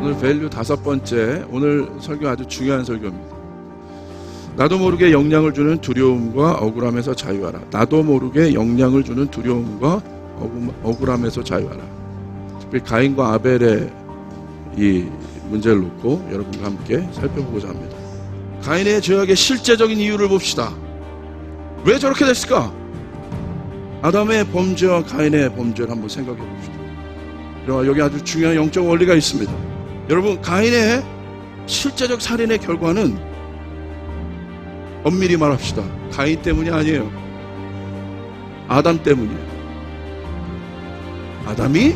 오늘 밸류 5번째, 오늘 설교 아주 중요한 설교입니다. 나도 모르게 영향을 주는 두려움과 억울함에서 자유하라. 나도 모르게 영향을 주는 두려움과 억울함에서 자유하라. 특별히 가인과 아벨의 이 문제를 놓고 여러분과 함께 살펴보고자 합니다. 가인의 죄악의 실제적인 이유를 봅시다. 왜 저렇게 됐을까? 아담의 범죄와 가인의 범죄를 한번 생각해 봅시다. 여기 아주 중요한 영적 원리가 있습니다. 여러분, 가인의 실제적 살인의 결과는 엄밀히 말합시다. 가인 때문이 아니에요. 아담 때문이에요. 아담이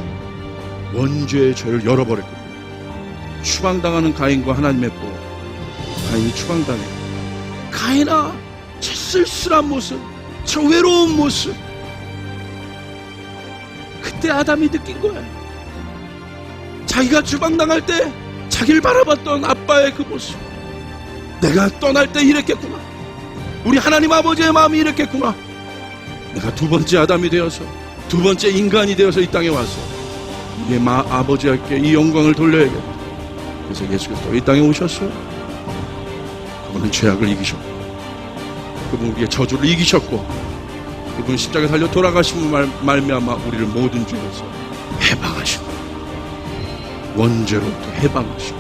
원죄의 죄를 열어버렸거든요. 추방당하는 가인과 하나님의 보. 가인이 추방당해요. 가인아, 저 쓸쓸한 모습, 저 외로운 모습. 그때 아담이 느낀 거예요. 자기가 추방당할 때 자기를 바라봤던 아빠의 그 모습. 내가 떠날 때 이랬겠구나. 우리 하나님 아버지의 마음이 이랬겠구나. 내가 두 번째 아담이 되어서, 두 번째 인간이 되어서 이 땅에 와서 우리의 아버지께 이 영광을 돌려야겠다. 그래서 예수께서 이 땅에 오셨어요. 그분은 죄악을 이기셨고, 그분은 우리의 저주를 이기셨고, 그분은 십자가에 달려 돌아가심으로 말미암아 우리를 모든 죄에서 해방하시고, 원죄로부터 해방하시고,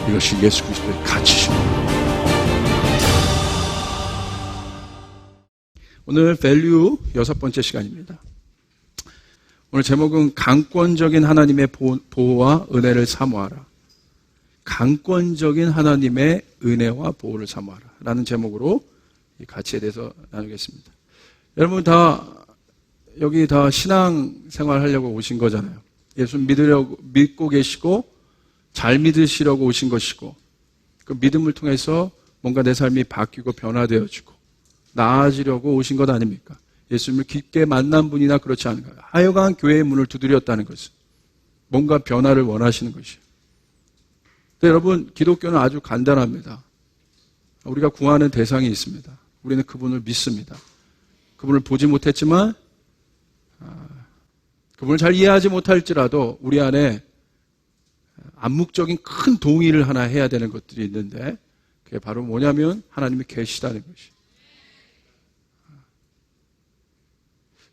이것이 예수 그리스도의 가치십니다. 오늘 밸류 6번째 시간입니다. 오늘 제목은 강권적인 하나님의 보호와 은혜를 사모하라. 강권적인 하나님의 은혜와 보호를 사모하라 라는 제목으로 이 가치에 대해서 나누겠습니다. 여러분 여기 다 신앙생활 하려고 오신 거잖아요. 예수 믿고 계시고 잘 믿으시려고 오신 것이고, 그 믿음을 통해서 뭔가 내 삶이 바뀌고 변화되어지고 나아지려고 오신 것 아닙니까? 예수님을 깊게 만난 분이나 그렇지 않은가요? 하여간 교회의 문을 두드렸다는 것은 뭔가 변화를 원하시는 것이에요. 근데 여러분, 기독교는 아주 간단합니다. 우리가 구하는 대상이 있습니다. 우리는 그분을 믿습니다. 그분을 보지 못했지만, 그분을 잘 이해하지 못할지라도 우리 안에 암묵적인 큰 동의를 하나 해야 되는 것들이 있는데, 그게 바로 뭐냐면 하나님이 계시다는 것이에요.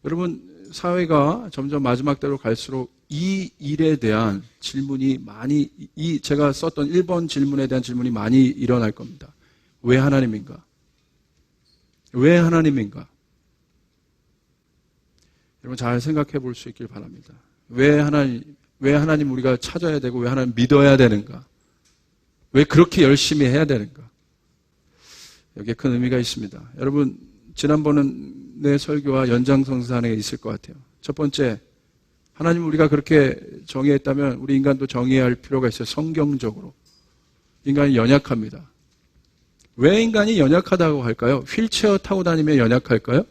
여러분, 사회가 점점 마지막 때로 갈수록 이 일에 대한 질문이 제가 썼던 1번 질문에 대한 질문이 많이 일어날 겁니다. 왜 하나님인가? 왜 하나님인가? 여러분, 잘 생각해 볼 수 있길 바랍니다. 왜 하나님 우리가 찾아야 되고, 왜 하나님 믿어야 되는가? 왜 그렇게 열심히 해야 되는가? 여기에 큰 의미가 있습니다. 여러분, 지난번은 내 설교와 연장선상에 있을 것 같아요. 첫 번째, 하나님 우리가 그렇게 정의했다면 우리 인간도 정의해야 할 필요가 있어요. 성경적으로. 인간이 연약합니다. 왜 인간이 연약하다고 할까요? 휠체어 타고 다니면 연약할까요?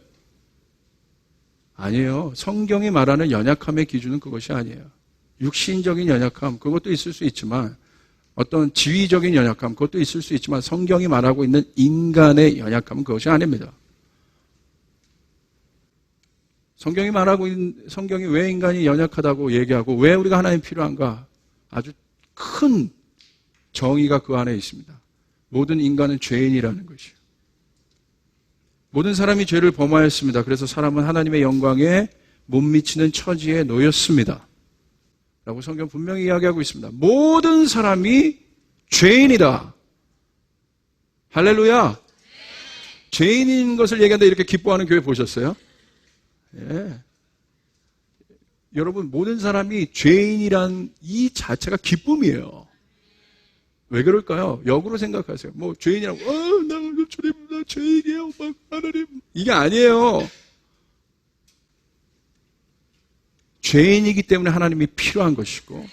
아니에요. 성경이 말하는 연약함의 기준은 그것이 아니에요. 육신적인 연약함, 그것도 있을 수 있지만, 어떤 지위적인 연약함, 그것도 있을 수 있지만, 성경이 말하고 있는 인간의 연약함은 그것이 아닙니다. 성경이 왜 인간이 연약하다고 얘기하고 왜 우리가 하나님 필요한가? 아주 큰 정의가 그 안에 있습니다. 모든 인간은 죄인이라는 것이에요. 모든 사람이 죄를 범하였습니다. 그래서 사람은 하나님의 영광에 못 미치는 처지에 놓였습니다. 라고 성경 분명히 이야기하고 있습니다. 모든 사람이 죄인이다. 할렐루야. 죄인인 것을 얘기하는데 이렇게 기뻐하는 교회 보셨어요? 예. 여러분, 모든 사람이 죄인이란 이 자체가 기쁨이에요. 왜 그럴까요? 역으로 생각하세요. 뭐 죄인이라고 나 죄인이에요, 막 하나님, 이게 아니에요. 죄인이기 때문에 하나님이 필요한 것이고,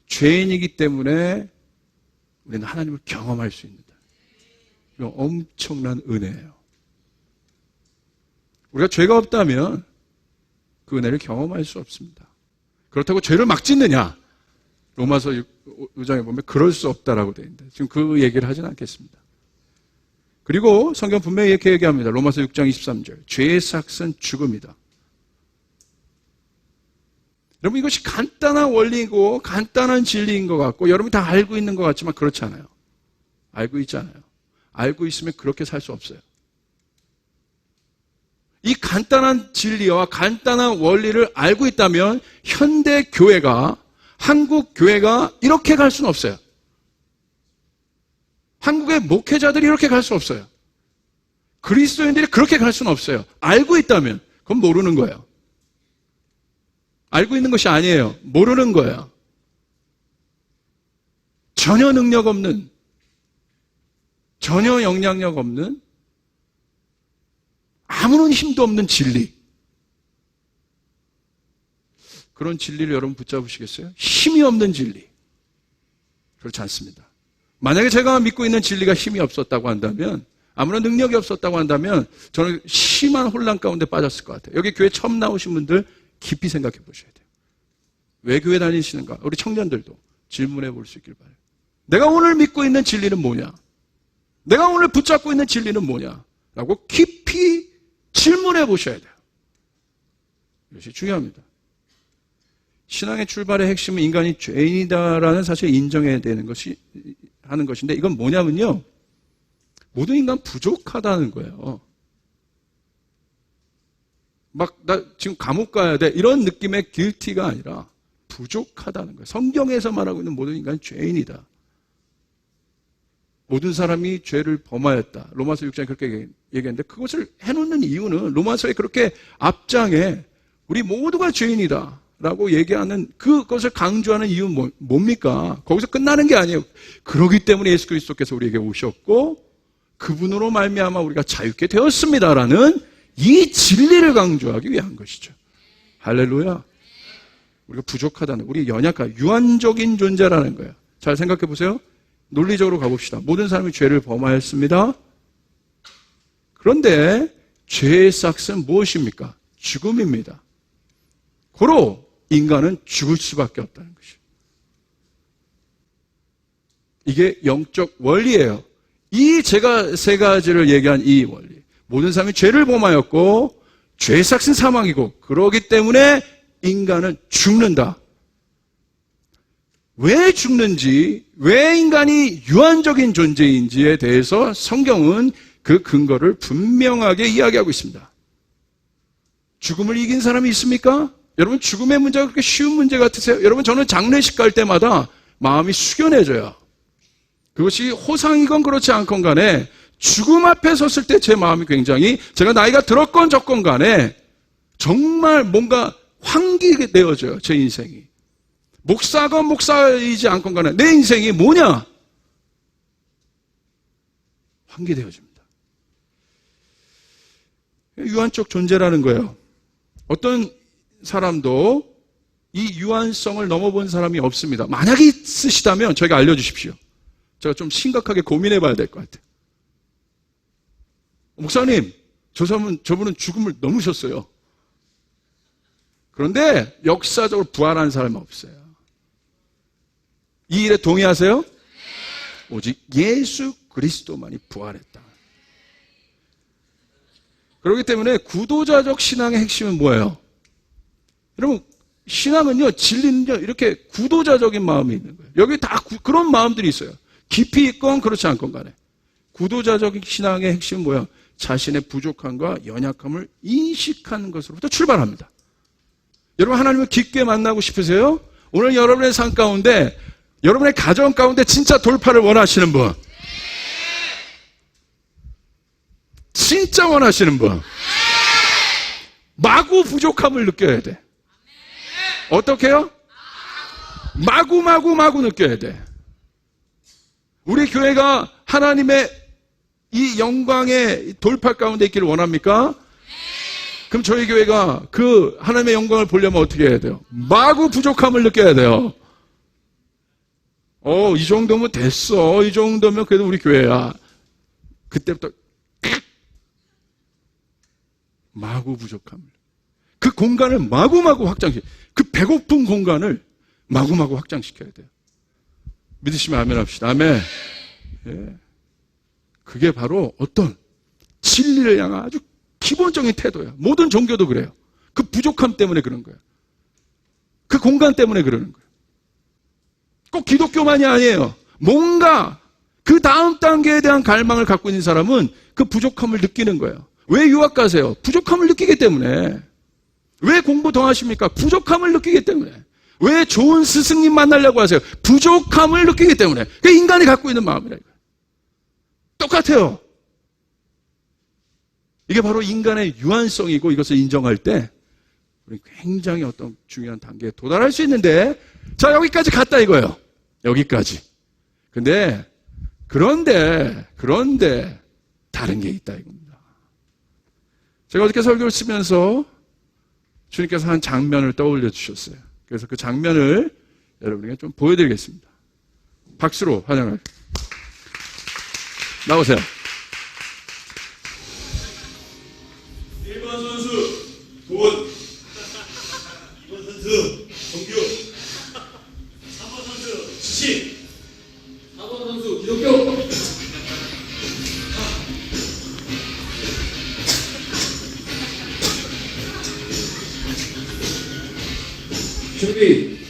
죄인이기 때문에 우리는 하나님을 경험할 수 있는다. 이건 엄청난 은혜예요. 우리가 죄가 없다면 그 은혜를 경험할 수 없습니다. 그렇다고 죄를 막 짓느냐? 로마서 6장에 보면 그럴 수 없다라고 되어 있는데, 지금 그 얘기를 하진 않겠습니다. 그리고 성경 분명히 이렇게 얘기합니다. 로마서 6장 23절. 죄의 삭은 죽음이다. 여러분, 이것이 간단한 원리이고 간단한 진리인 것 같고 여러분이 다 알고 있는 것 같지만 그렇지 않아요. 알고 있잖아요. 알고 있으면 그렇게 살 수 없어요. 이 간단한 진리와 간단한 원리를 알고 있다면 현대 교회가, 한국 교회가 이렇게 갈 수는 없어요. 한국의 목회자들이 이렇게 갈 수 없어요. 그리스도인들이 그렇게 갈 수는 없어요. 알고 있다면 그건 모르는 거예요. 알고 있는 것이 아니에요. 모르는 거예요. 전혀 능력 없는, 전혀 영향력 없는, 아무런 힘도 없는 진리. 그런 진리를 여러분 붙잡으시겠어요? 힘이 없는 진리. 그렇지 않습니다. 만약에 제가 믿고 있는 진리가 힘이 없었다고 한다면, 아무런 능력이 없었다고 한다면 저는 심한 혼란 가운데 빠졌을 것 같아요. 여기 교회 처음 나오신 분들 깊이 생각해 보셔야 돼요. 왜 교회 다니시는가? 우리 청년들도 질문해 볼 수 있길 바라요. 내가 오늘 믿고 있는 진리는 뭐냐? 내가 오늘 붙잡고 있는 진리는 뭐냐? 라고 깊이 질문해 보셔야 돼요. 이것이 중요합니다. 신앙의 출발의 핵심은 인간이 죄인이다라는 사실을 인정해야 되는 것이 하는 것인데, 이건 뭐냐면요, 모든 인간 부족하다는 거예요. 막 나 지금 감옥 가야 돼 이런 느낌의 guilty가 아니라 부족하다는 거예요. 성경에서 말하고 있는 모든 인간은 죄인이다. 모든 사람이 죄를 범하였다. 로마서 6장에 그렇게 얘기했는데, 그것을 해놓는 이유는 로마서에 그렇게 앞장에 우리 모두가 죄인이다 라고 얘기하는 그것을 강조하는 이유는 뭡니까? 거기서 끝나는 게 아니에요. 그렇기 때문에 예수 그리스도께서 우리에게 오셨고 그분으로 말미암아 우리가 자유케 되었습니다라는 이 진리를 강조하기 위한 것이죠. 할렐루야. 우리가 부족하다는, 우리 연약한, 유한적인 존재라는 거예요. 잘 생각해 보세요. 논리적으로 가봅시다. 모든 사람이 죄를 범하였습니다. 그런데 죄의 삭은 무엇입니까? 죽음입니다. 고로 인간은 죽을 수밖에 없다는 것이에요. 이게 영적 원리예요. 이 제가 세 가지를 얘기한 이 원리. 모든 사람이 죄를 범하였고 죄의 삭은 사망이고 그러기 때문에 인간은 죽는다. 왜 죽는지, 왜 인간이 유한적인 존재인지에 대해서 성경은 그 근거를 분명하게 이야기하고 있습니다. 죽음을 이긴 사람이 있습니까? 여러분, 죽음의 문제가 그렇게 쉬운 문제 같으세요? 여러분, 저는 장례식 갈 때마다 마음이 숙연해져요. 그것이 호상이건 그렇지 않건 간에 죽음 앞에 섰을 때 제 마음이 굉장히, 제가 나이가 들었건 적건 간에 정말 뭔가 환기되어져요. 제 인생이. 목사건 목사이지 않건 간에 내 인생이 뭐냐? 환기되어집니다. 유한적 존재라는 거예요. 어떤 사람도 이 유한성을 넘어본 사람이 없습니다. 만약에 있으시다면 저에게 알려주십시오. 제가 좀 심각하게 고민해 봐야 될 것 같아요. 목사님, 저분은 죽음을 넘으셨어요. 그런데 역사적으로 부활한 사람은 없어요. 이 일에 동의하세요? 오직 예수 그리스도만이 부활했다. 그렇기 때문에 구도자적 신앙의 핵심은 뭐예요? 여러분, 신앙은요, 진리는요, 이렇게 구도자적인 마음이 있는 거예요. 여기 다 그런 마음들이 있어요. 깊이 있건 그렇지 않건 간에. 구도자적인 신앙의 핵심은 뭐예요? 자신의 부족함과 연약함을 인식하는 것으로부터 출발합니다. 여러분, 하나님을 깊게 만나고 싶으세요? 오늘 여러분의 삶 가운데, 여러분의 가정 가운데 진짜 돌파를 원하시는 분, 진짜 원하시는 분, 마구 부족함을 느껴야 돼. 어떻게 해요? 마구 느껴야 돼. 우리 교회가 하나님의 이 영광의 돌파 가운데 있기를 원합니까? 그럼 저희 교회가 그 하나님의 영광을 보려면 어떻게 해야 돼요? 마구 부족함을 느껴야 돼요. 이 정도면 됐어. 이 정도면 그래도 우리 교회야. 그때부터 마구 부족함을. 그 공간을 마구마구 확장시켜. 그 배고픈 공간을 마구마구 확장시켜야 돼요. 믿으시면 아멘 합시다. 아멘. 예. 그게 바로 어떤 진리를 향한 아주 기본적인 태도예요. 모든 종교도 그래요. 그 부족함 때문에 그런 거예요. 그 공간 때문에 그러는 거예요. 꼭 기독교만이 아니에요. 뭔가 그 다음 단계에 대한 갈망을 갖고 있는 사람은 그 부족함을 느끼는 거예요. 왜 유학 가세요? 부족함을 느끼기 때문에. 왜 공부 더 하십니까? 부족함을 느끼기 때문에. 왜 좋은 스승님 만나려고 하세요? 부족함을 느끼기 때문에. 그게 인간이 갖고 있는 마음이라. 똑같아요. 이게 바로 인간의 유한성이고, 이것을 인정할 때 우리 굉장히 어떤 중요한 단계에 도달할 수 있는데, 자, 여기까지 갔다 이거예요. 여기까지. 그런데 다른 게 있다 이겁니다. 제가 어저께 설교를 쓰면서 주님께서 한 장면을 떠올려 주셨어요. 그래서 그 장면을 여러분에게 좀 보여드리겠습니다. 박수로 환영을. 나오세요. 1번 선수 돈, 2번 선수 종교, 3번 선수 지식, 4번 선수 기독교. 준비.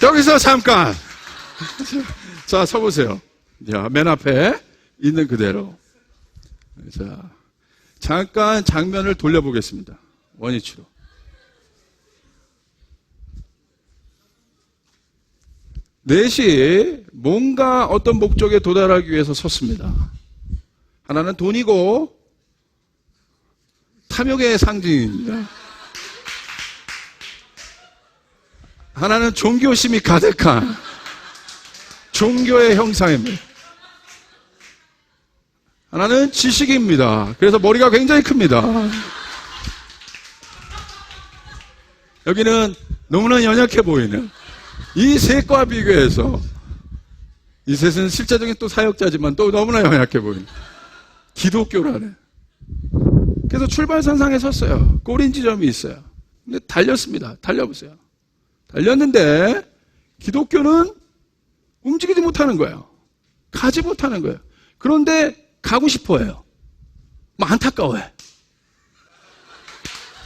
여기서 잠깐. 자, 서보세요. 자, 맨 앞에 있는 그대로. 자, 잠깐 장면을 돌려보겠습니다. 원위치로. 넷이 뭔가 어떤 목적에 도달하기 위해서 섰습니다. 하나는 돈이고 탐욕의 상징입니다. 하나는 종교심이 가득한 종교의 형상입니다. 하나는 지식입니다. 그래서 머리가 굉장히 큽니다. 여기는 너무나 연약해 보이는 이 셋과 비교해서, 이 셋은 실제적인 또 사역자지만 또 너무나 연약해 보이는 기독교라는. 그래서 출발선상에 섰어요. 꼬린 지점이 있어요. 근데 달렸습니다. 달려보세요. 달렸는데 기독교는 움직이지 못하는 거예요. 가지 못하는 거예요. 그런데 가고 싶어해요. 뭐 안타까워해.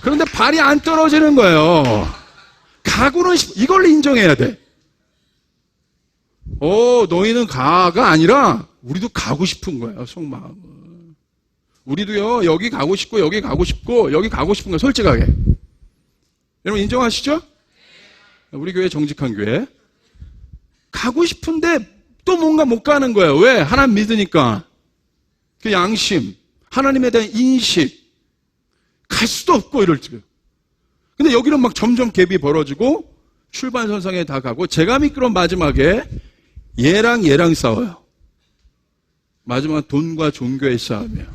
그런데 발이 안 떨어지는 거예요. 가고는 이걸 인정해야 돼. 너희는 가가 아니라 우리도 가고 싶은 거예요. 속마음은. 우리도요, 여기 가고 싶고 여기 가고 싶고 여기 가고 싶은 거예요. 솔직하게. 여러분 인정하시죠? 우리 교회 정직한 교회. 가고 싶은데 또 뭔가 못 가는 거예요. 왜? 하나님 믿으니까. 그 양심, 하나님에 대한 인식, 갈 수도 없고 이럴 줄. 근데 여기는 막 점점 갭이 벌어지고 출발선상에 다 가고, 제가 미끄러운 마지막에 얘랑 싸워요. 마지막 돈과 종교의 싸움이에요.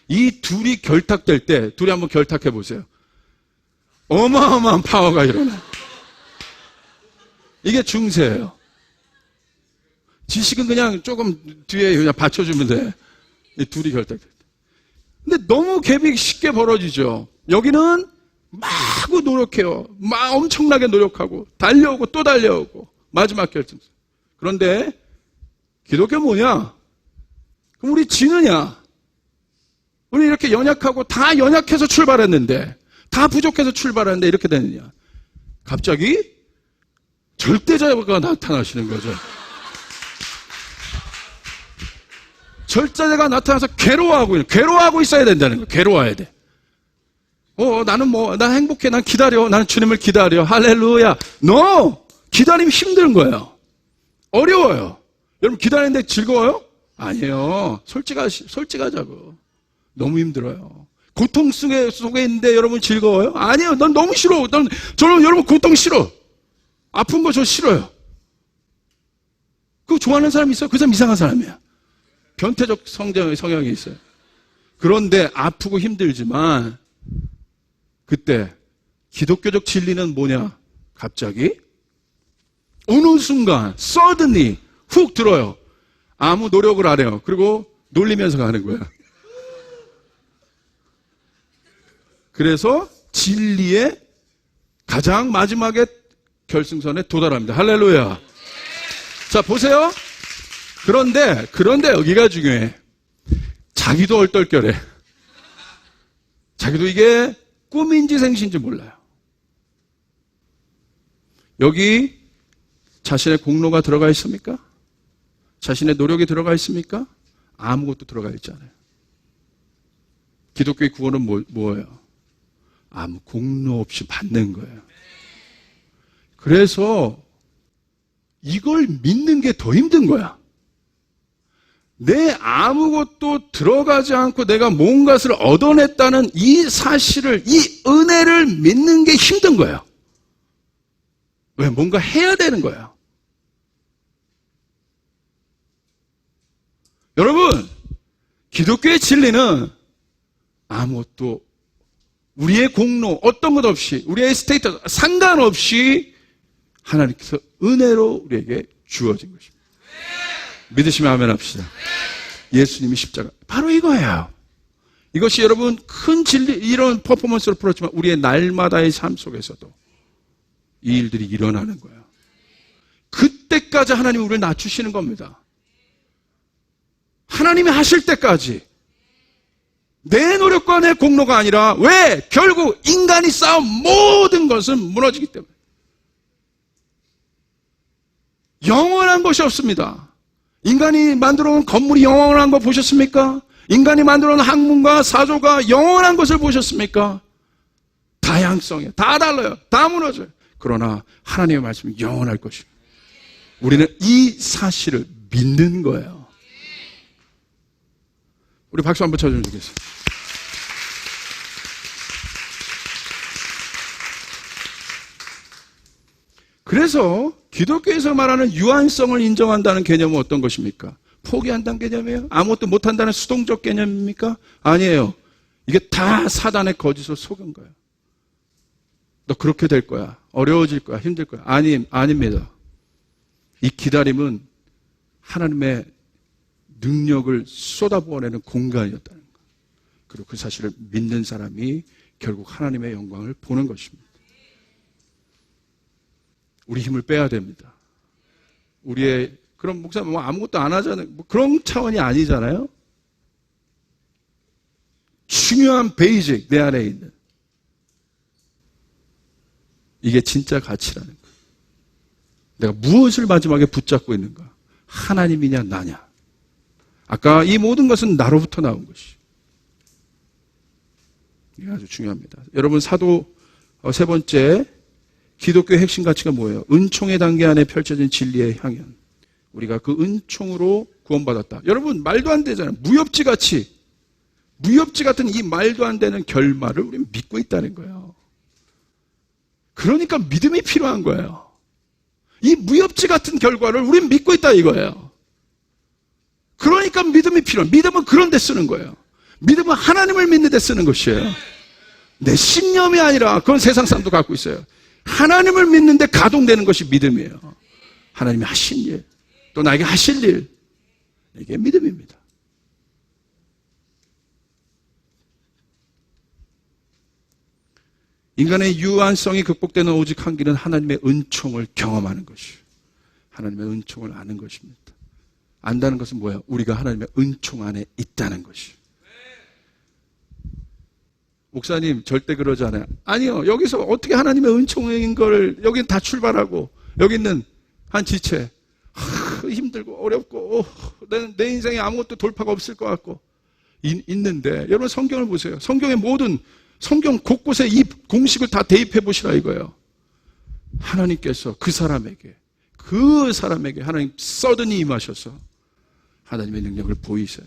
이 둘이 결탁될 때, 둘이 한번 결탁해 보세요. 어마어마한 파워가 일어나요. 이게 중세예요. 지식은 그냥 조금 뒤에 그냥 받쳐주면 돼. 이 둘이 결탁될 때. 근데 너무 갭이 쉽게 벌어지죠. 여기는 마구 노력해요. 막 엄청나게 노력하고 달려오고 또 달려오고 마지막 결정. 그런데 기독교 뭐냐? 그럼 우리 지느냐? 우리 이렇게 연약하고 다 연약해서 출발했는데, 다 부족해서 출발했는데 이렇게 되느냐? 갑자기 절대자가 나타나시는 거죠. 절대자가 나타나서 괴로워하고 있어야 된다는 거예요. 괴로워해야 돼. 난 행복해. 난 기다려. 나는 주님을 기다려. 할렐루야. No! 기다리면 힘든 거예요. 어려워요. 여러분 기다리는데 즐거워요? 아니에요. 솔직하자고. 너무 힘들어요. 고통 속에 있는데 여러분 즐거워요? 아니에요. 난 너무 싫어. 저는 여러분 고통 싫어. 아픈 거 저 싫어요. 그거 좋아하는 사람이 있어요. 그 사람 이상한 사람이야. 변태적 성향이 있어요. 그런데 아프고 힘들지만 그때 기독교적 진리는 뭐냐? 갑자기 어느 순간 suddenly 훅 들어요. 아무 노력을 안 해요. 그리고 놀리면서 가는 거야. 그래서 진리의 가장 마지막에 결승선에 도달합니다. 할렐루야. 자, 보세요. 그런데 여기가 중요해. 자기도 얼떨결에. 자기도 이게 꿈인지 생시인지 몰라요. 여기 자신의 공로가 들어가 있습니까? 자신의 노력이 들어가 있습니까? 아무것도 들어가 있지 않아요. 기독교의 구원은 뭐예요? 아무 공로 없이 받는 거예요. 그래서 이걸 믿는 게 더 힘든 거야. 내 아무것도 들어가지 않고 내가 뭔가를 얻어냈다는 이 사실을, 이 은혜를 믿는 게 힘든 거예요. 왜? 뭔가 해야 되는 거예요. 여러분, 기독교의 진리는 아무것도 우리의 공로, 어떤 것 없이, 우리의 스테이터스 상관없이 하나님께서 은혜로 우리에게 주어진 것입니다. 믿으시면 아멘 합시다. 예수님이 십자가. 바로 이거예요. 이것이 여러분 큰 진리, 이런 퍼포먼스로 풀었지만 우리의 날마다의 삶 속에서도 이 일들이 일어나는 거예요. 그때까지 하나님이 우리를 낮추시는 겁니다. 하나님이 하실 때까지. 내 노력과 내 공로가 아니라, 왜? 결국 인간이 쌓은 모든 것은 무너지기 때문에. 영원한 것이 없습니다. 인간이 만들어 놓은 건물이 영원한 거 보셨습니까? 인간이 만들어 놓은 학문과 사조가 영원한 것을 보셨습니까? 다양성에 다 달라요. 다 무너져요. 그러나 하나님의 말씀은 영원할 것입니다. 우리는 이 사실을 믿는 거예요. 우리 박수 한번 쳐주면 좋겠어요. 그래서 기독교에서 말하는 유한성을 인정한다는 개념은 어떤 것입니까? 포기한다는 개념이에요? 아무것도 못한다는 수동적 개념입니까? 아니에요. 이게 다 사단의 거짓을 속은 거예요. 너 그렇게 될 거야. 어려워질 거야. 힘들 거야. 아닙니다. 이 기다림은 하나님의 능력을 쏟아부어내는 공간이었다는 거예요. 그리고 그 사실을 믿는 사람이 결국 하나님의 영광을 보는 것입니다. 우리 힘을 빼야 됩니다. 우리의, 그럼 목사 뭐 아무것도 안 하잖아요. 뭐 그런 차원이 아니잖아요. 중요한 베이직, 내 안에 있는. 이게 진짜 가치라는 거예요. 내가 무엇을 마지막에 붙잡고 있는가? 하나님이냐, 나냐? 아까 이 모든 것은 나로부터 나온 것이. 이게 아주 중요합니다. 여러분, 사도 세 번째, 기독교의 핵심 가치가 뭐예요? 은총의 단계 안에 펼쳐진 진리의 향연. 우리가 그 은총으로 구원받았다. 여러분, 말도 안 되잖아요. 무협지 같은 이 말도 안 되는 결말을 우리는 믿고 있다는 거예요. 그러니까 믿음이 필요한 거예요. 이 무협지 같은 결과를 우리는 믿고 있다 이거예요. 그러니까 믿음이 필요해요. 믿음은 그런 데 쓰는 거예요. 믿음은 하나님을 믿는 데 쓰는 것이에요. 내 신념이 아니라, 그건 세상 사람도 갖고 있어요. 하나님을 믿는데 가동되는 것이 믿음이에요. 하나님이 하신 일, 또 나에게 하실 일, 이게 믿음입니다. 인간의 유한성이 극복되는 오직 한 길은 하나님의 은총을 경험하는 것이에요. 하나님의 은총을 아는 것입니다. 안다는 것은 뭐예요? 우리가 하나님의 은총 안에 있다는 것이에요. 목사님 절대 그러지 않아요. 아니요. 여기서 어떻게 하나님의 은총인 걸, 여기는 다 출발하고 여기 있는 한 지체, 힘들고 어렵고 내 인생에 아무것도 돌파가 없을 것 같고 있는데, 여러분 성경을 보세요. 성경의 모든, 성경 곳곳에 이 공식을 다 대입해 보시라 이거예요. 하나님께서 그 사람에게 하나님 서든이 임하셔서 하나님의 능력을 보이세요.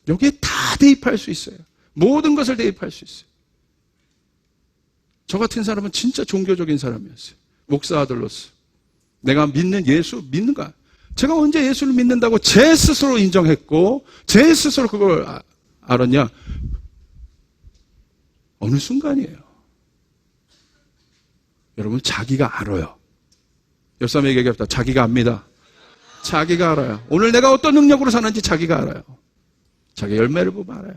여기에 다 대입할 수 있어요. 모든 것을 대입할 수 있어요. 저 같은 사람은 진짜 종교적인 사람이었어요. 목사 아들로서. 내가 믿는 예수 믿는가? 제가 언제 예수를 믿는다고 제 스스로 인정했고 제 스스로 그걸 알았냐? 어느 순간이에요. 여러분 자기가 알아요. 옆 사람에게 얘기합니다. 자기가 압니다. 자기가 알아요. 오늘 내가 어떤 능력으로 사는지 자기가 알아요. 자기 열매를 보면 알아요.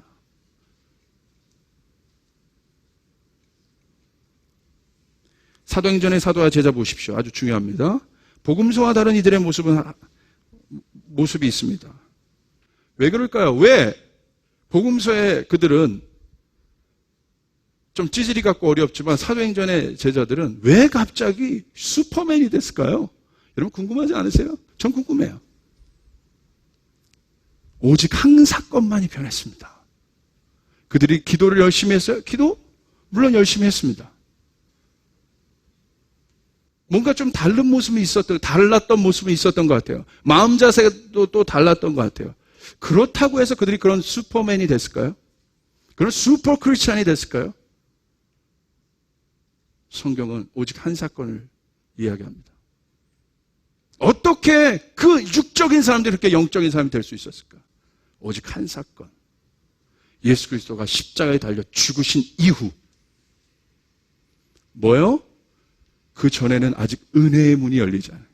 사도행전의 사도와 제자 보십시오. 아주 중요합니다. 복음서와 다른 이들의 모습이 있습니다. 왜 그럴까요? 왜 복음서의 그들은 좀 찌질이 같고 어렵지만 사도행전의 제자들은 왜 갑자기 슈퍼맨이 됐을까요? 여러분 궁금하지 않으세요? 전 궁금해요. 오직 한 사건만이 변했습니다. 그들이 기도를 열심히 했어요? 기도? 물론 열심히 했습니다. 뭔가 좀 달랐던 모습이 있었던 것 같아요. 마음 자세도 또 달랐던 것 같아요. 그렇다고 해서 그들이 그런 슈퍼맨이 됐을까요? 그런 슈퍼 크리스찬이 됐을까요? 성경은 오직 한 사건을 이야기합니다. 어떻게 그 육적인 사람들이 그렇게 영적인 사람이 될 수 있었을까? 오직 한 사건. 예수 그리스도가 십자가에 달려 죽으신 이후. 뭐요? 그 전에는 아직 은혜의 문이 열리지 않아요.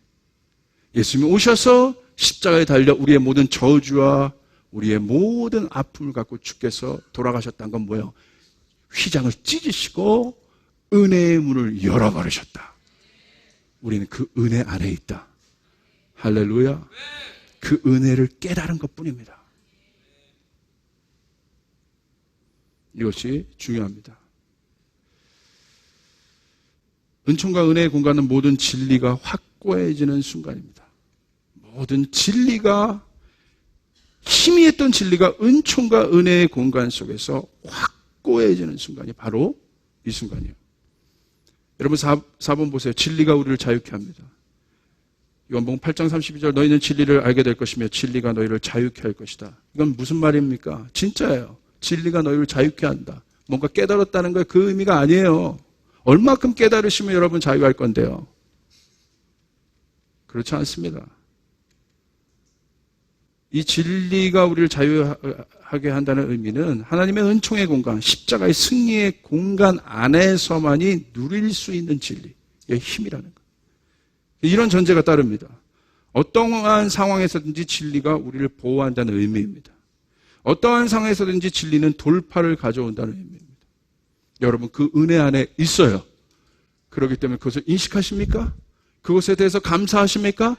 예수님이 오셔서 십자가에 달려 우리의 모든 저주와 우리의 모든 아픔을 갖고 주께서 돌아가셨다는 건 뭐예요? 휘장을 찢으시고 은혜의 문을 열어버리셨다. 우리는 그 은혜 안에 있다. 할렐루야. 그 은혜를 깨달은 것뿐입니다. 이것이 중요합니다. 은총과 은혜의 공간은 모든 진리가 확고해지는 순간입니다. 모든 진리가 희미했던 진리가 은총과 은혜의 공간 속에서 확고해지는 순간이 바로 이 순간이에요. 여러분 4번 보세요. 진리가 우리를 자유케 합니다. 요한복음 8장 32절 너희는 진리를 알게 될 것이며 진리가 너희를 자유케 할 것이다. 이건 무슨 말입니까? 진짜예요. 진리가 너희를 자유케 한다. 뭔가 깨달았다는 거 그 의미가 아니에요. 얼마큼 깨달으시면 여러분 자유할 건데요. 그렇지 않습니다. 이 진리가 우리를 자유하게 한다는 의미는 하나님의 은총의 공간, 십자가의 승리의 공간 안에서만이 누릴 수 있는 진리의 힘이라는 것. 이런 전제가 따릅니다. 어떠한 상황에서든지 진리가 우리를 보호한다는 의미입니다. 어떠한 상황에서든지 진리는 돌파를 가져온다는 의미입니다. 여러분 그 은혜 안에 있어요. 그렇기 때문에 그것을 인식하십니까? 그것에 대해서 감사하십니까?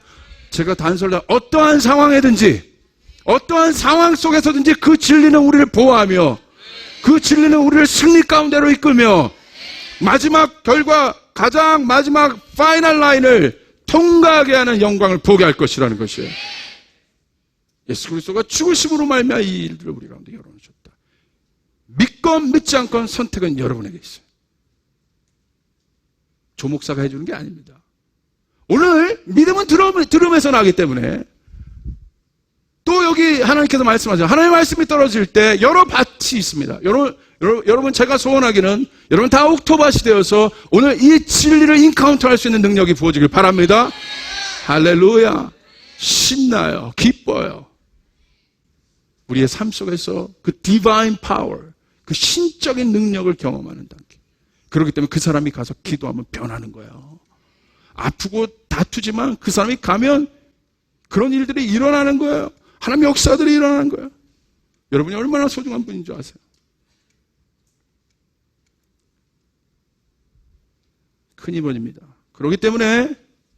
제가 단설다 어떠한 상황에든지 어떠한 상황 속에서든지 그 진리는 우리를 보호하며 그 진리는 우리를 승리 가운데로 이끌며 마지막 결과 가장 마지막 파이널 라인을 통과하게 하는 영광을 보게 할 것이라는 것이에요. 예수 그리스도가 죽으심으로 말미암아 이 일들을 우리 가운데 열어놓으셨다. 믿건 믿지 않건 선택은 여러분에게 있어요. 조목사가 해주는 게 아닙니다. 오늘 믿음은 들음에서 나기 때문에 또 여기 하나님께서 말씀하세요. 하나님의 말씀이 떨어질 때 여러 밭이 있습니다. 여러분 제가 소원하기는 여러분 다 옥토밭이 되어서 오늘 이 진리를 인카운트할 수 있는 능력이 부어지길 바랍니다. 할렐루야. 신나요. 기뻐요. 우리의 삶 속에서 그 divine power, 그 신적인 능력을 경험하는 단계. 그렇기 때문에 그 사람이 가서 기도하면 변하는 거예요. 아프고 다투지만 그 사람이 가면 그런 일들이 일어나는 거예요. 하나님의 역사들이 일어나는 거예요. 여러분이 얼마나 소중한 분인 줄 아세요? 큰 이번입니다. 그렇기 때문에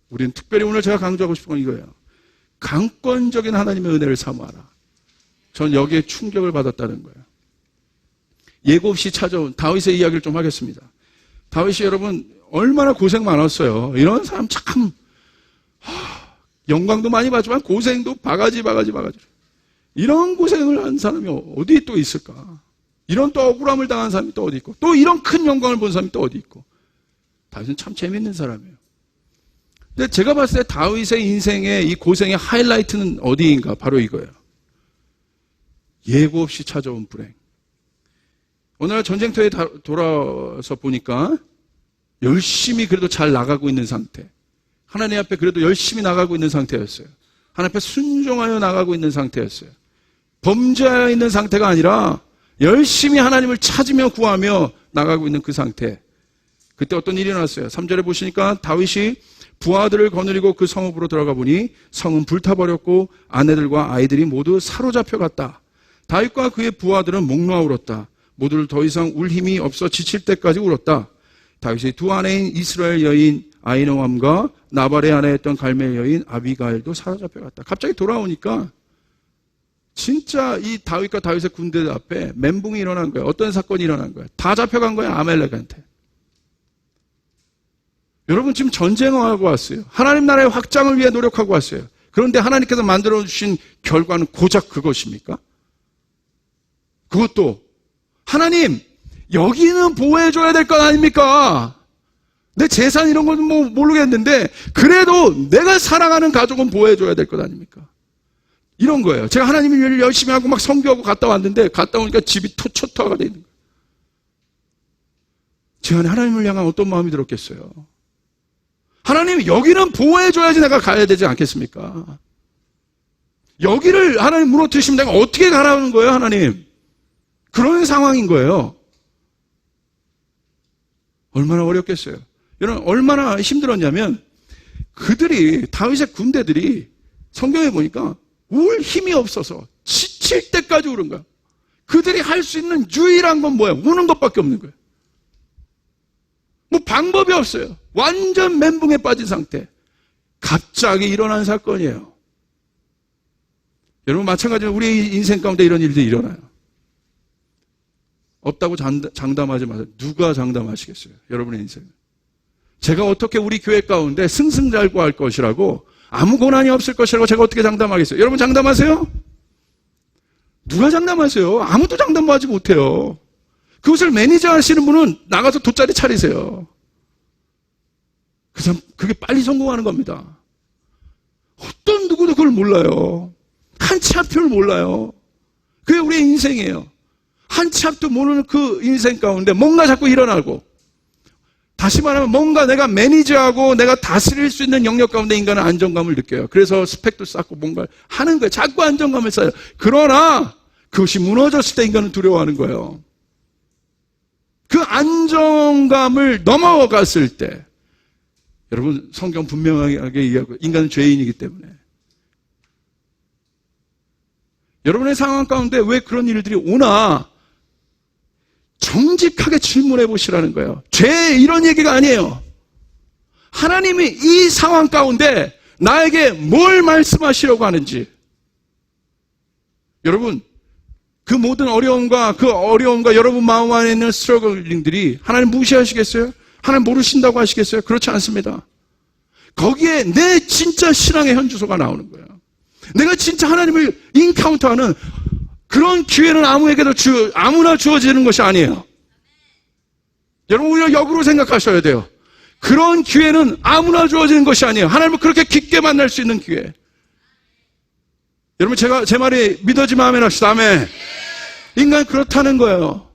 우리는 특별히 오늘 제가 강조하고 싶은 건 이거예요. 강권적인 하나님의 은혜를 사모하라. 전 여기에 충격을 받았다는 거예요. 예고 없이 찾아온 다윗의 이야기를 좀 하겠습니다. 다윗이 여러분 얼마나 고생 많았어요. 이런 사람 참 영광도 많이 받지만 고생도 바가지. 이런 고생을 한 사람이 어디 또 있을까? 이런 또 억울함을 당한 사람이 또 어디 있고 또 이런 큰 영광을 본 사람이 또 어디 있고. 다윗은 참 재밌는 사람이에요. 근데 제가 봤을 때 다윗의 인생의 이 고생의 하이라이트는 어디인가? 바로 이거예요. 예고 없이 찾아온 불행. 어느 날 전쟁터에 돌아와서 보니까 열심히 그래도 잘 나가고 있는 상태. 하나님 앞에 그래도 열심히 나가고 있는 상태였어요. 하나님 앞에 순종하여 나가고 있는 상태였어요. 범죄하여 있는 상태가 아니라 열심히 하나님을 찾으며 구하며 나가고 있는 그 상태. 그때 어떤 일이 일어났어요. 3절에 보시니까 다윗이 부하들을 거느리고 그 성읍으로 들어가 보니 성은 불타버렸고 아내들과 아이들이 모두 사로잡혀 갔다. 다윗과 그의 부하들은 목 놓아 울었다. 모두를 더 이상 울 힘이 없어 지칠 때까지 울었다. 다윗의 두 아내인 이스라엘 여인 아히노암과 나발의 아내였던 갈멜 여인 아비가일도 사로잡혀 갔다. 갑자기 돌아오니까 진짜 이 다윗과 다윗의 군대 앞에 멘붕이 일어난 거야. 어떤 사건이 일어난 거야. 다 잡혀간 거야, 아멜렉한테. 여러분 지금 전쟁하고 왔어요. 하나님 나라의 확장을 위해 노력하고 왔어요. 그런데 하나님께서 만들어주신 결과는 고작 그것입니까? 그것도 하나님 여기는 보호해줘야 될 것 아닙니까? 내 재산 이런 건 뭐 모르겠는데 그래도 내가 사랑하는 가족은 보호해줘야 될 것 아닙니까? 이런 거예요. 제가 하나님 일을 열심히 하고 막 선교하고 갔다 왔는데 갔다 오니까 집이 초토화가 돼 있는 거예요. 제 안에 하나님을 향한 어떤 마음이 들었겠어요? 하나님 여기는 보호해줘야지 내가 가야 되지 않겠습니까? 여기를 하나님 무너뜨리시면 내가 어떻게 가라는 거예요, 하나님? 그런 상황인 거예요. 얼마나 어렵겠어요. 여러분 얼마나 힘들었냐면 그들이 다윗의 군대들이 성경에 보니까 울 힘이 없어서 지칠 때까지 우는 거야. 그들이 할 수 있는 유일한 건 뭐야? 우는 것밖에 없는 거예요. 뭐 방법이 없어요. 완전 멘붕에 빠진 상태. 갑자기 일어난 사건이에요. 여러분 마찬가지로 우리 인생 가운데 이런 일들이 일어나요. 없다고 장담하지 마세요. 누가 장담하시겠어요? 여러분의 인생. 제가 어떻게 우리 교회 가운데 승승장구할 것이라고 아무 고난이 없을 것이라고 제가 어떻게 장담하겠어요? 여러분 장담하세요? 누가 장담하세요? 아무도 장담하지 못해요. 그것을 매니저 하시는 분은 나가서 돗자리 차리세요. 그게 빨리 성공하는 겁니다. 어떤 누구도 그걸 몰라요. 한 치 앞을 몰라요. 그게 우리의 인생이에요. 한 치 앞도 모르는 그 인생 가운데 뭔가 자꾸 일어나고, 다시 말하면 뭔가 내가 매니저하고 내가 다스릴 수 있는 영역 가운데 인간은 안정감을 느껴요. 그래서 스펙도 쌓고 뭔가 하는 거예요. 자꾸 안정감을 쌓아요. 그러나 그것이 무너졌을 때 인간은 두려워하는 거예요. 그 안정감을 넘어갔을 때, 여러분 성경 분명하게 이야기하고 인간은 죄인이기 때문에 여러분의 상황 가운데 왜 그런 일들이 오나 정직하게 질문해 보시라는 거예요. 죄 이런 얘기가 아니에요. 하나님이 이 상황 가운데 나에게 뭘 말씀하시려고 하는지. 여러분 그 모든 어려움과 여러분 마음 안에 있는 스트러글링들이 하나님 무시하시겠어요? 하나님 모르신다고 하시겠어요? 그렇지 않습니다. 거기에 내 진짜 신앙의 현주소가 나오는 거예요. 내가 진짜 하나님을 인카운터하는 그런 기회는 아무나 주어지는 것이 아니에요. 여러분 오히려 역으로 생각하셔야 돼요. 그런 기회는 아무나 주어지는 것이 아니에요. 하나님을 그렇게 깊게 만날 수 있는 기회. 여러분 제 말이 믿어지면 아멘 합시다. 아멘. 인간 그렇다는 거예요.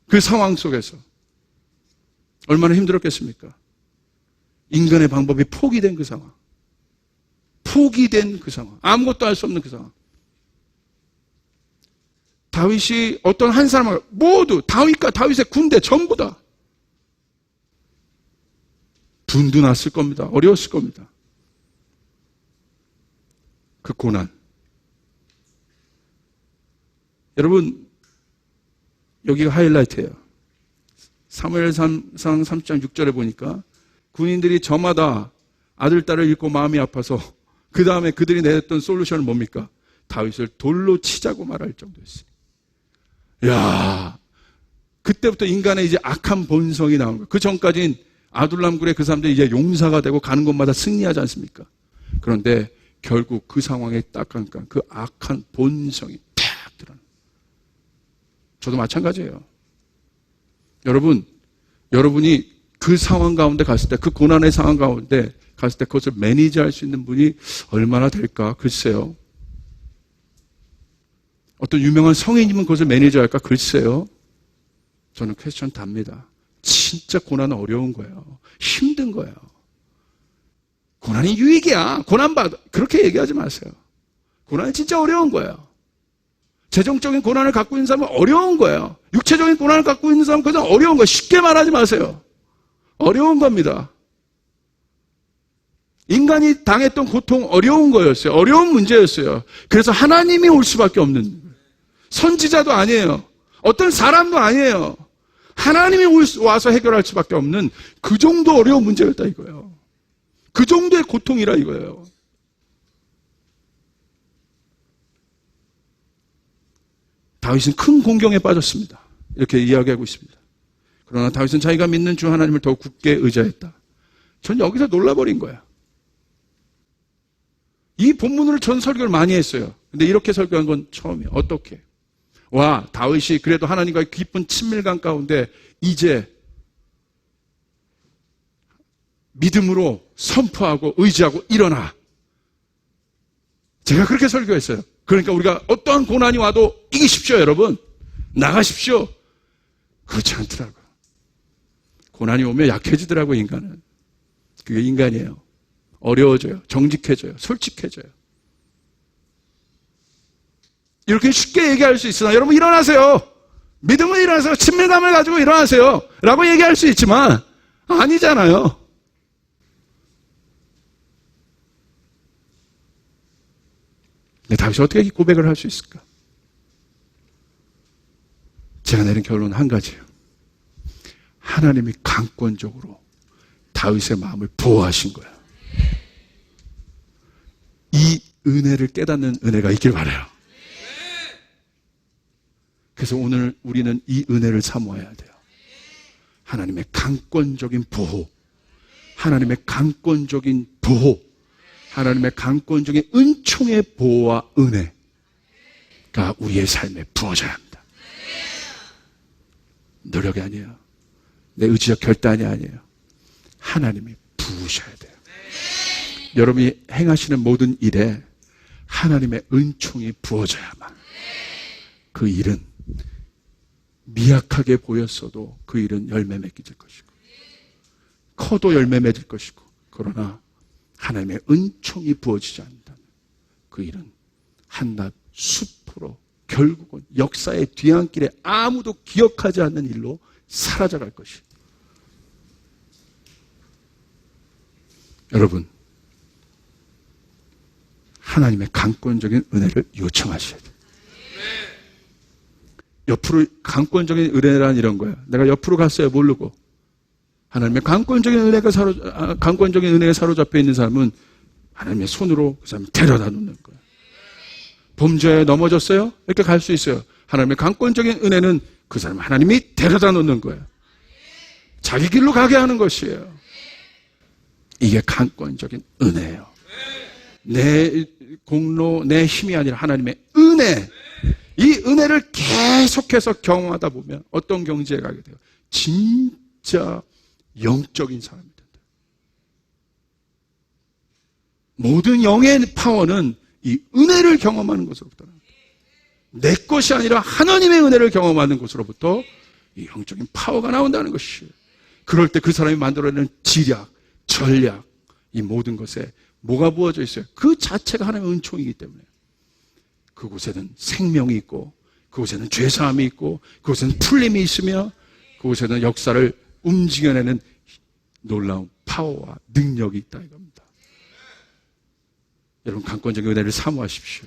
그 상황 속에서 얼마나 힘들었겠습니까? 인간의 방법이 포기된 그 상황. 포기된 그 상황. 아무것도 할 수 없는 그 상황. 다윗이 어떤 한 사람을 모두 다윗과 다윗의 군대 전부 다 분도 났을 겁니다. 어려웠을 겁니다. 그 고난. 여러분 여기가 하이라이트예요. 사무엘상 3장 6절에 보니까 군인들이 저마다 아들, 딸을 잃고 마음이 아파서 그 다음에 그들이 내렸던 솔루션은 뭡니까? 다윗을 돌로 치자고 말할 정도였어요. 야, 그때부터 인간의 이제 악한 본성이 나오는 거예요. 그 전까지는 아둘람굴의 그 사람들이 이제 용사가 되고 가는 곳마다 승리하지 않습니까? 그런데 결국 그 상황에 딱 가니까 그 악한 본성이 탁 드러나요. 저도 마찬가지예요. 여러분이 그 상황 가운데 갔을 때, 그 고난의 상황 가운데 갔을 때 그것을 매니지할 수 있는 분이 얼마나 될까? 글쎄요. 어떤 유명한 성인이면 그것을 매니지할까? 글쎄요. 저는 퀘스천 답니다. 진짜 고난은 어려운 거예요. 힘든 거예요. 고난이 유익이야. 고난받아. 그렇게 얘기하지 마세요. 고난이 진짜 어려운 거예요. 재정적인 고난을 갖고 있는 사람은 어려운 거예요. 육체적인 고난을 갖고 있는 사람은 그냥 어려운 거예요. 쉽게 말하지 마세요. 어려운 겁니다. 인간이 당했던 고통 어려운 거였어요. 어려운 문제였어요. 그래서 하나님이 올 수밖에 없는 거예요. 선지자도 아니에요. 어떤 사람도 아니에요. 하나님이 와서 해결할 수밖에 없는 그 정도 어려운 문제였다 이거예요. 그 정도의 고통이라 이거예요. 다윗은 큰 공경에 빠졌습니다. 이렇게 이야기하고 있습니다. 그러나 다윗은 자기가 믿는 주 하나님을 더욱 굳게 의지했다. 전 여기서 놀라버린 거야. 이 본문으로 전 설교를 많이 했어요. 근데 이렇게 설교한 건 처음이에요. 어떻게? 와, 다윗이 그래도 하나님과의 깊은 친밀감 가운데 이제 믿음으로 선포하고 의지하고 일어나. 제가 그렇게 설교했어요. 그러니까 우리가 어떠한 고난이 와도 이기십시오, 여러분. 나가십시오. 그렇지 않더라고요. 고난이 오면 약해지더라고요, 인간은. 그게 인간이에요. 어려워져요. 정직해져요. 솔직해져요. 이렇게 쉽게 얘기할 수 있으나 여러분 일어나세요. 믿음을 일어나세요. 친밀감을 가지고 일어나세요. 라고 얘기할 수 있지만 아니잖아요. 근데 다윗이 어떻게 이 고백을 할 수 있을까? 제가 내린 결론은 한 가지예요. 하나님이 강권적으로 다윗의 마음을 보호하신 거예요. 이 은혜를 깨닫는 은혜가 있길 바라요. 그래서 오늘 우리는 이 은혜를 사모해야 돼요. 하나님의 강권적인 보호, 하나님의 강권적인 보호, 하나님의 강권적인 은총의 보호와 은혜가 우리의 삶에 부어져야 합니다. 노력이 아니에요. 내 의지적 결단이 아니에요. 하나님이 부으셔야 돼요. 여러분이 행하시는 모든 일에 하나님의 은총이 부어져야만 그 일은 미약하게 보였어도 그 일은 열매 맺길 것이고 커도 열매 맺을 것이고 그러나 하나님의 은총이 부어지지 않는다면 그 일은 한낱 숲으로 결국은 역사의 뒤안길에 아무도 기억하지 않는 일로 사라져갈 것이에요. 여러분 하나님의 강권적인 은혜를 요청하셔야 돼요. 옆으로 강권적인 은혜란 이런 거예요. 내가 옆으로 갔어요 모르고 하나님의 강권적인 은혜에 사로잡혀 있는 사람은 하나님의 손으로 그 사람을 데려다 놓는 거예요. 범죄에 넘어졌어요? 이렇게 갈 수 있어요. 하나님의 강권적인 은혜는 그 사람을 하나님이 데려다 놓는 거예요. 자기 길로 가게 하는 것이에요. 이게 강권적인 은혜예요. 내 공로, 내 힘이 아니라 하나님의 은혜. 이 은혜를 계속해서 경험하다 보면 어떤 경지에 가게 돼요? 진짜 영적인 사람이 된다. 모든 영의 파워는 이 은혜를 경험하는 것으로부터 내 것이 아니라 하나님의 은혜를 경험하는 것으로부터 이 영적인 파워가 나온다는 것이에요. 그럴 때 그 사람이 만들어내는 지략, 전략, 이 모든 것에 뭐가 부어져 있어요? 그 자체가 하나님의 은총이기 때문에 그곳에는 생명이 있고 그곳에는 죄사함이 있고 그곳에는 풀림이 있으며 그곳에는 역사를 움직여내는 놀라운 파워와 능력이 있다 이겁니다. 여러분 강권적인 은혜를 사모하십시오.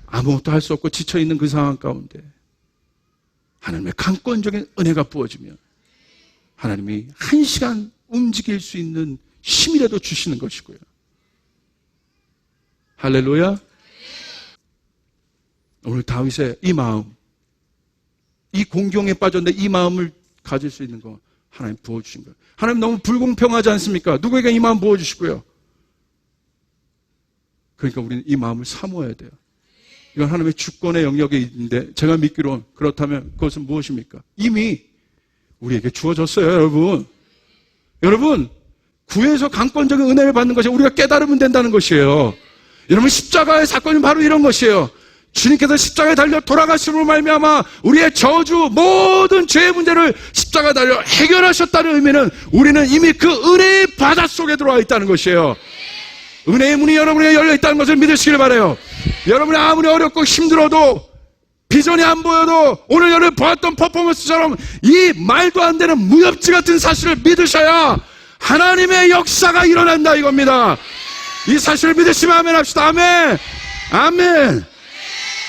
아무것도 할 수 없고 지쳐있는 그 상황 가운데 하나님의 강권적인 은혜가 부어지면 하나님이 한 시간 움직일 수 있는 힘이라도 주시는 것이고요. 할렐루야. 오늘 다윗의 이 마음, 이 공경에 빠졌는데 이 마음을 가질 수 있는 거 하나님 부어주신 거예요. 하나님 너무 불공평하지 않습니까? 누구에게 이 마음 부어주시고요. 그러니까 우리는 이 마음을 사모해야 돼요. 이건 하나님의 주권의 영역에 있는데 제가 믿기로 그렇다면 그것은 무엇입니까? 이미 우리에게 주어졌어요, 여러분. 여러분, 구에서 강권적인 은혜를 받는 것이 우리가 깨달으면 된다는 것이에요. 여러분 십자가의 사건은 바로 이런 것이에요. 주님께서 십자가에 달려 돌아가심으로 말미암아 우리의 저주 모든 죄의 문제를 십자가에 달려 해결하셨다는 의미는 우리는 이미 그 은혜의 바다 속에 들어와 있다는 것이에요. 은혜의 문이 여러분에게 열려 있다는 것을 믿으시길 바라요. 여러분이 아무리 어렵고 힘들어도 비전이 안 보여도 오늘 여러분 보았던 퍼포먼스처럼 이 말도 안 되는 무협지 같은 사실을 믿으셔야 하나님의 역사가 일어난다 이겁니다. 이 사실을 믿으시면 아멘 합시다. 아멘. 아멘.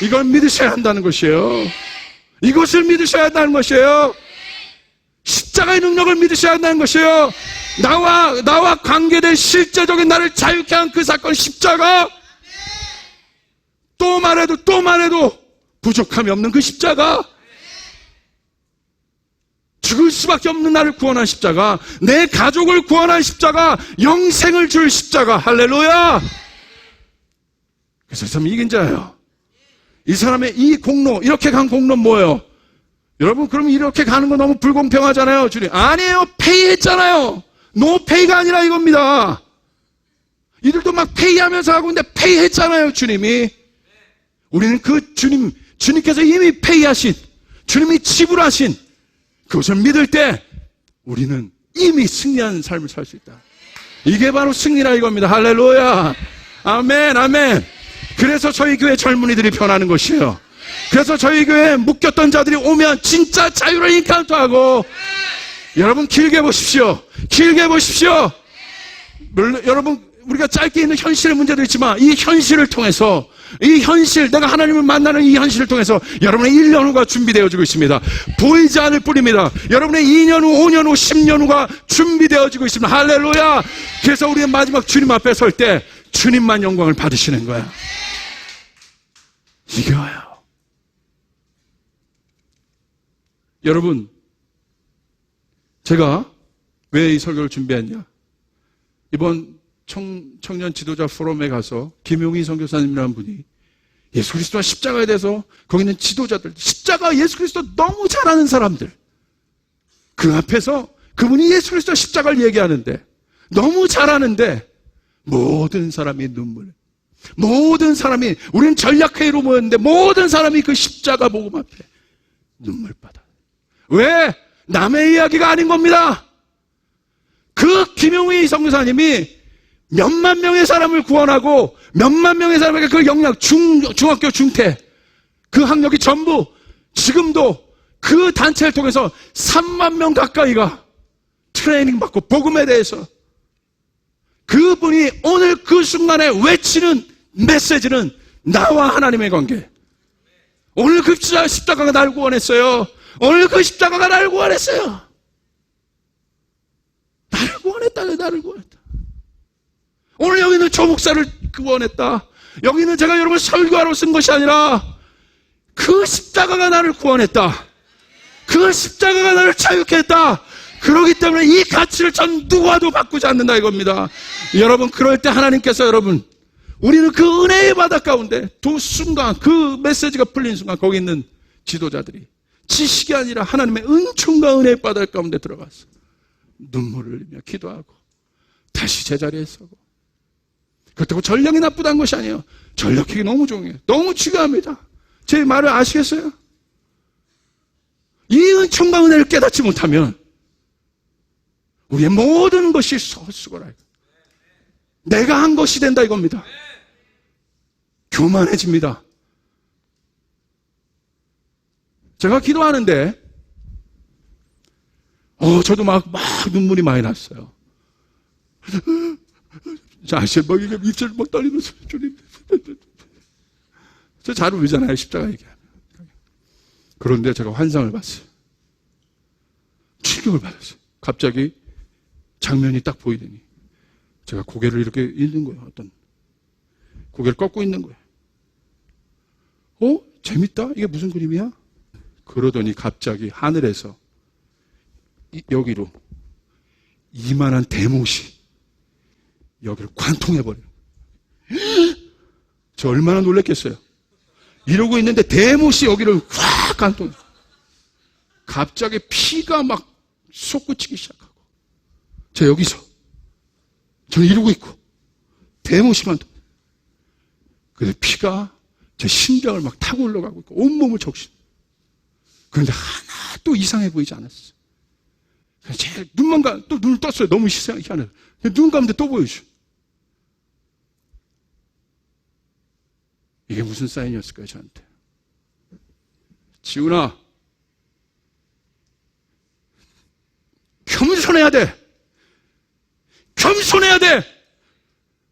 이걸 믿으셔야 한다는 것이에요. 이것을 믿으셔야 한다는 것이에요. 십자가의 능력을 믿으셔야 한다는 것이에요. 나와 관계된 실제적인 나를 자유케 한 그 사건 십자가, 또 말해도 부족함이 없는 그 십자가, 죽을 수밖에 없는 나를 구원한 십자가, 내 가족을 구원한 십자가, 영생을 줄 십자가. 할렐루야. 그래서 이 사람이 이긴 자예요. 이 사람의 이 공로, 이렇게 간 공로는 뭐예요? 여러분, 그럼 이렇게 가는 거 너무 불공평하잖아요. 주님, 아니에요. 페이했잖아요. 노페이가 아니라 이겁니다. 이들도 막 페이하면서 하고 있는데 페이했잖아요. 주님이. 우리는 그 주님께서 이미 페이하신, 주님이 지불하신 그것을 믿을 때 우리는 이미 승리한 삶을 살 수 있다. 이게 바로 승리라 이겁니다. 할렐루야. 아멘, 아멘. 그래서 저희 교회 젊은이들이 변하는 것이에요. 그래서 저희 교회에 묶였던 자들이 오면 진짜 자유를 인카운트하고, 여러분 길게 보십시오. 길게 보십시오. 물론 여러분 우리가 짧게 있는 현실의 문제도 있지만 이 현실을 통해서, 이 현실, 내가 하나님을 만나는 이 현실을 통해서 여러분의 1년 후가 준비되어지고 있습니다. 보이지 않을 뿐입니다. 여러분의 2년 후, 5년 후, 10년 후가 준비되어지고 있습니다. 할렐루야. 그래서 우리는 마지막 주님 앞에 설 때 주님만 영광을 받으시는 거야. 이겨요. 여러분, 제가 왜 이 설교를 준비했냐? 이번 청년 지도자 포럼에 가서 김용희 선교사님이라는 분이 예수 그리스도와 십자가에 대해서 거기 있는 지도자들, 십자가 예수 그리스도 너무 잘 아는 사람들, 그 앞에서 그분이 예수 그리스도 십자가를 얘기하는데 너무 잘 아는데 모든 사람이 눈물, 모든 사람이, 우리는 전략회의로 모였는데 모든 사람이 그 십자가 복음 앞에 눈물바다. 왜? 남의 이야기가 아닌 겁니다. 그 김용희 선교사님이 몇만 명의 사람을 구원하고 몇만 명의 사람에게 그 영역, 중학교, 중퇴, 그 학력이 전부 지금도 그 단체를 통해서 3만 명 가까이가 트레이닝 받고 복음에 대해서, 그분이 오늘 그 순간에 외치는 메시지는 나와 하나님의 관계. 오늘 그 십자가가 나를 구원했어요. 오늘 그 십자가가 나를 구원했어요. 나를 구원했다. 나를 구원했다. 오늘 여기는 조 목사를 구원했다. 여기는 제가 여러분 설교하러 쓴 것이 아니라 그 십자가가 나를 구원했다. 그 십자가가 나를 자유케 했다. 그렇기 때문에 이 가치를 전 누구와도 바꾸지 않는다 이겁니다. 여러분, 그럴 때 하나님께서, 여러분, 우리는 그 은혜의 바다 가운데 두 순간, 그 메시지가 풀린 순간 거기 있는 지도자들이 지식이 아니라 하나님의 은총과 은혜의 바다 가운데 들어가서 눈물을 흘리며 기도하고 다시 제자리에 서고. 그렇다고 전력이 나쁘다는 것이 아니에요. 전력이 너무 중요해요. 너무 중요합니다. 제 말을 아시겠어요? 이 은총과 은혜를 깨닫지 못하면 우리의 모든 것이 헛수고라. 내가 한 것이 된다 이겁니다. 교만해집니다. 제가 기도하는데 저도 막 눈물이 많이 났어요. 아시죠? 막 이게 입술 막 떨리면서 주님, 저 잘 울잖아요, 십자가 얘기하면. 그런데 제가 환상을 봤어요. 충격을 받았어요. 갑자기 장면이 딱 보이더니 제가 고개를 이렇게 있는 거예요. 어떤 고개를 꺾고 있는 거예요. 재밌다? 이게 무슨 그림이야? 그러더니 갑자기 하늘에서 여기로 이만한 대못이 여기를 관통해버려요. 저 얼마나 놀랬겠어요. 이러고 있는데 대못이 여기를 확 관통해. 갑자기 피가 막 솟구치기 시작하고, 저 여기서 저는 이러고 있고 대못이 관통. 그래서 피가 제 심장을 막 타고 올라가고 있고 온몸을 적신. 그런데 하나도 이상해 보이지 않았어요. 제 눈만 또 눈을 떴어요. 너무 희한해요. 눈 감는데 또 보여줘. 이게 무슨 사인이었을까요, 저한테? 지훈아, 겸손해야 돼. 겸손해야 돼.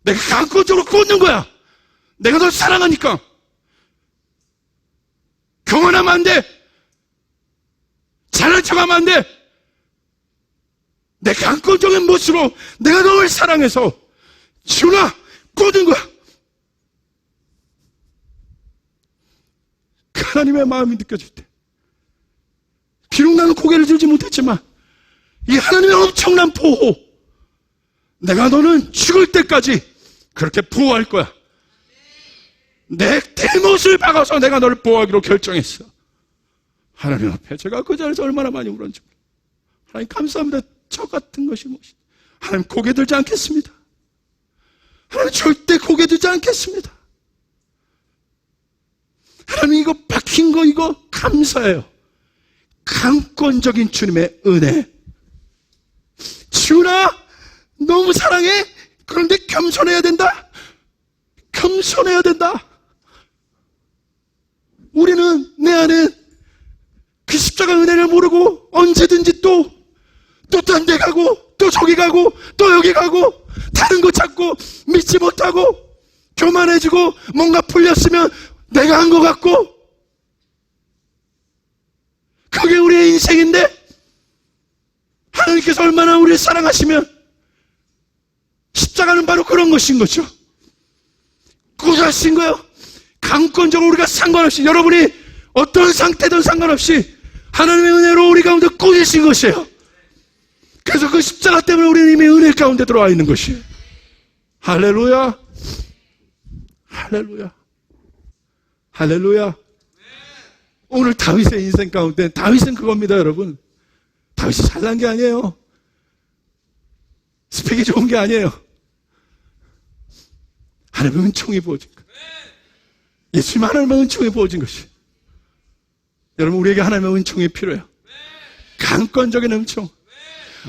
내가 강권적으로 꽂는 거야. 내가 널 사랑하니까. 경건하면 안 돼. 잘난 척하면 안 돼. 내 강권적인 모습으로 내가 널 사랑해서 지훈아 꽂은 거야. 하나님의 마음이 느껴질 때 비록 나는 고개를 들지 못했지만 이 하나님의 엄청난 보호, 내가 너는 죽을 때까지 그렇게 보호할 거야. 내 대못을 박아서 내가 너를 보호하기로 결정했어. 하나님 앞에 제가 그 자리에서 얼마나 많이 울었는지. 하나님 감사합니다. 저 같은 것이 무엇이냐. 하나님 고개 들지 않겠습니다. 하나님 절대 고개 들지 않겠습니다. 하나님 이거 박힌 거 이거 감사해요. 강권적인 주님의 은혜. 지훈아 너무 사랑해. 그런데 겸손해야 된다. 겸손해야 된다. 우리는 내 안에 그 십자가 은혜를 모르고 언제든지 또 딴 데 가고 또 저기 가고 또 여기 가고 다른 거 찾고 믿지 못하고 교만해지고 뭔가 풀렸으면 내가 한 것 같고 그게 우리의 인생인데 하나님께서 얼마나 우리를 사랑하시면 십자가는 바로 그런 것인 거죠. 구하신 거예요. 강권적으로 우리가 상관없이 여러분이 어떤 상태든 상관없이 하나님의 은혜로 우리 가운데 꽂으신 것이에요. 그래서 그 십자가 때문에 우리는 이미 은혜 가운데 들어와 있는 것이에요. 할렐루야. 할렐루야. 할렐루야. 오늘 다윗의 인생 가운데 다윗은 그겁니다, 여러분. 다윗이 잘난 게 아니에요. 스펙이 좋은 게 아니에요. 하나님의 은총이 부어진 것. 예수님 하나님의 은총이 부어진 것이. 여러분 우리에게 하나님의 은총이 필요해요. 강권적인 은총.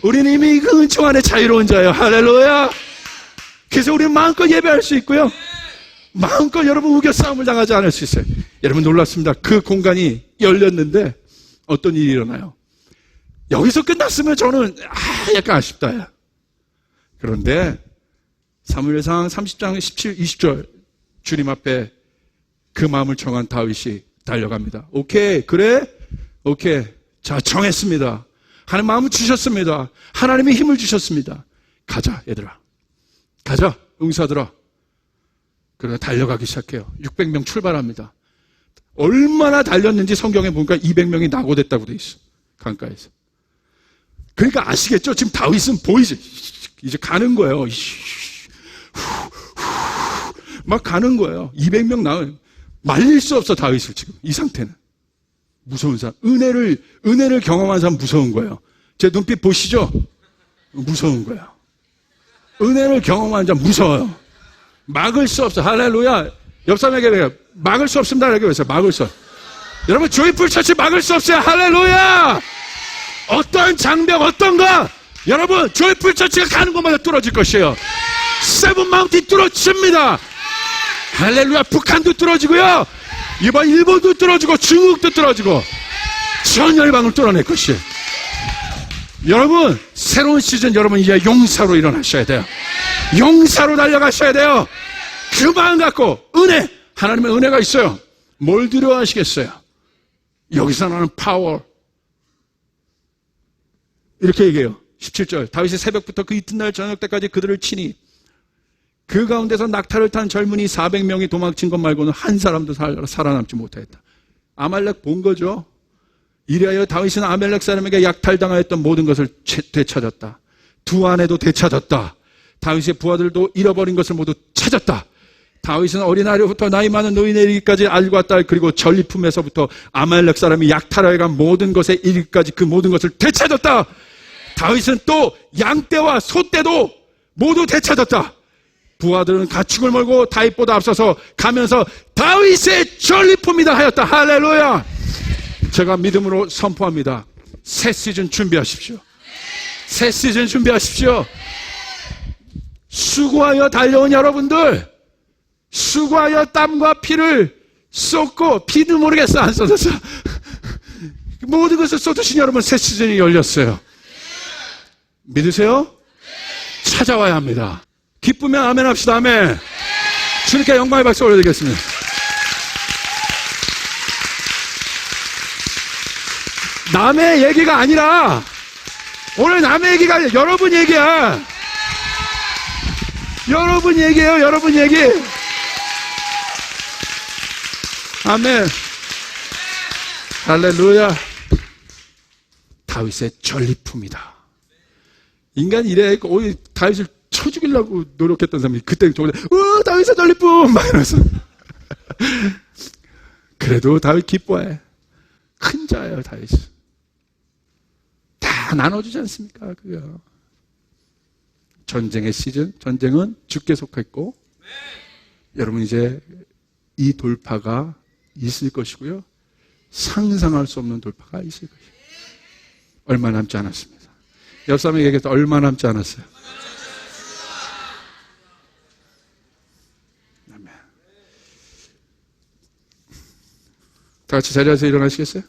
우리는 이미 그 은총 안에 자유로운 자예요. 할렐루야. 그래서 우리는 마음껏 예배할 수 있고요. 마음껏 여러분 우겨 싸움을 당하지 않을 수 있어요. 여러분 놀랐습니다. 그 공간이 열렸는데 어떤 일이 일어나요? 여기서 끝났으면 저는 약간 아쉽다. 그런데 사무엘상 30장 17, 20절 주님 앞에 그 마음을 정한 다윗이 달려갑니다. 오케이, 그래? 오케이. 자, 정했습니다. 하나님 마음을 주셨습니다. 하나님이 힘을 주셨습니다. 가자, 얘들아. 가자, 용사들아. 그러다 달려가기 시작해요. 600명 출발합니다. 얼마나 달렸는지 성경에 보니까 200명이 낙오됐다고 돼 있어. 강가에서. 그러니까 아시겠죠? 지금 다윗은 보이지? 이제 가는 거예요. 막 가는 거예요. 200명 나와요. 말릴 수 없어, 다윗을 지금. 이 상태는. 무서운 사람. 은혜를 경험한 사람 무서운 거예요. 제 눈빛 보시죠? 무서운 거예요. 은혜를 경험한 자는 무서워요. 막을 수 없어. 할렐루야. 옆 사람에게 막을 수 없습니다. 이렇게 해서 막을 수 없어. 여러분, 조이풀 처치 막을 수 없어요. 할렐루야. 어떤 장벽, 어떤가. 여러분, 조이풀 처치가 가는 곳마다 뚫어질 것이에요. 세븐 마운틴 뚫어집니다. 할렐루야. 북한도 뚫어지고요. 이번 일본도 뚫어지고 중국도 뚫어지고 전 열방을 뚫어낼 것이에요. 여러분 새로운 시즌 여러분 이제 용사로 일어나셔야 돼요. 용사로 달려가셔야 돼요. 그 마음 갖고 은혜 하나님의 은혜가 있어요. 뭘 두려워하시겠어요? 여기서 나는 파워. 이렇게 얘기해요. 17절 다윗이 새벽부터 그 이튿날 저녁 때까지 그들을 치니 그 가운데서 낙타를 탄 젊은이 400명이 도망친 것 말고는 한 사람도 살아남지 못하였다. 아말렉 본 거죠. 이리하여 다윗은 아말렉 사람에게 약탈당하였던 모든 것을 되찾았다. 두 아내도 되찾았다. 다윗의 부하들도 잃어버린 것을 모두 찾았다. 다윗은 어린아이부터 나이 많은 노인에 이르기까지 알과 딸 그리고 전리품에서부터 아말렉 사람이 약탈하여 간 모든 것에 이르기까지 그 모든 것을 되찾았다. 다윗은 또 양떼와 소떼도 모두 되찾았다. 부하들은 가축을 몰고 다윗보다 앞서서 가면서 다윗의 전리품이다 하였다. 할렐루야. 제가 믿음으로 선포합니다. 새 시즌 준비하십시오. 새 시즌 준비하십시오. 수고하여 달려온 여러분들, 수고하여 땀과 피를 쏟고, 피도 모르겠어 안 쏟았어. 모든 것을 쏟으신 여러분, 새 시즌이 열렸어요. 믿으세요? 찾아와야 합니다. 기쁘면 아멘 합시다. 아멘. 주님께 영광의 박수 올려드리겠습니다. 남의 얘기가 아니라 오늘 남의 얘기가 여러분 얘기야. 여러분 얘기예요. 여러분 얘기. 아멘. 할렐루야. 다윗의 전리품이다. 인간 이래 다윗을 쳐 죽이려고 노력했던 사람이 그때 다윗의 전리품 막 이러면서 그래도 다윗 기뻐해. 큰 자예요 다윗. 다 나눠주지 않습니까? 그거. 전쟁의 시즌, 전쟁은 죽게 속했고 여러분 이제 이 돌파가 있을 것이고요. 상상할 수 없는 돌파가 있을 것이에요. 얼마 남지 않았습니다. 옆 사람에게 얘기해서 얼마 남지 않았어요. 아멘. 다 같이 자리에서 일어나시겠어요?